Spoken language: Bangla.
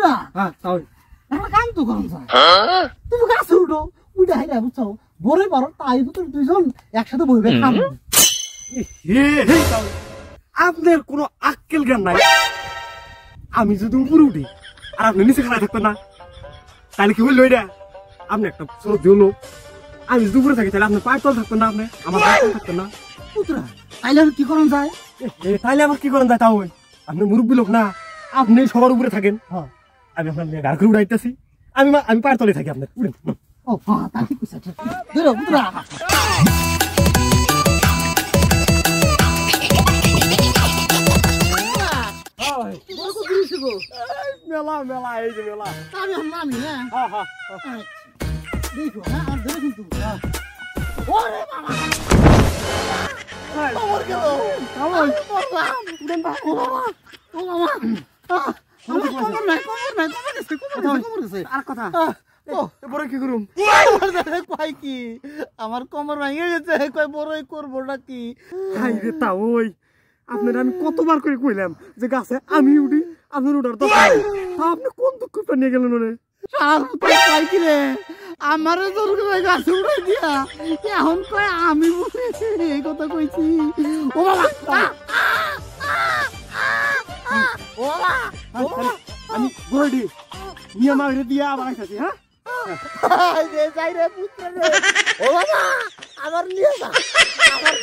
পুত্রা হ্যাঁ তাও একটা কাম তো করুন তুমি গাছে উঠো উঠে হাইরা বুঝছো বরে বড় তাই পুত্র দুইজন একসাথে বইবে খাম হে হে তাও আপনার কোনো আক্কেল জ্ঞান নাই আমি যদি উপরে উঠি আর আপনি নিচে খাড়া থাকতেন না তাহলে কি হইল এটা আপনি একটা সরব দিও আমি যদি উপরে থাকি তাহলে আপনি পায়ের তল থাকতেন না আপনি আমার পায়ের তল থাকতেন না পুত্রা তাইলে আর কি করুন যায় তাইলে আবার কি করেন যায় তাও আপনি মুরব্বী লোক না আপনি সবার উপরে থাকেন হ্যাঁ আমি আপনার গাড়ি করে উড়াইতেছি আমি পায়ের তলে থাকি আপনার উড়েন ও হ্যাঁ তা ঠিক আছে ধরো পুত্রা মেলা মেলা এই যে মেলা আমি আমি হ্যাঁ হ্যাঁ হ্যাঁ দেখো হ্যাঁ আর ধরে কিন্তু ওরে বাবা আমার গেল আমার পড়লাম উড়েন বা ও বাবা আমার কমর নাই কমর গেছে আর কথা এরপরে কি করুম কয় কি আমার কমর ভেঙে গেছে কয় বড়ই করবো নাকি হাই রে তা ওই আপনার আমি কতবার করে কইলাম যে গাছে আমি উঠি আপনার উঠার দরকার তা আপনি কোন দুঃখটা নিয়ে গেলেন ওরে কয় কি রে আমারে জোর করে গাছে উঠে দিয়া এখন কয় আমি বলে এই কথা কইছি ও বাবা ও বাবা আমি বড়ি নিয়ে মারে দিয়া আবার আইতাছি হ্যাঁ যাই রে পুত্র রে ও বাবা আমার নিয়ে যা আমার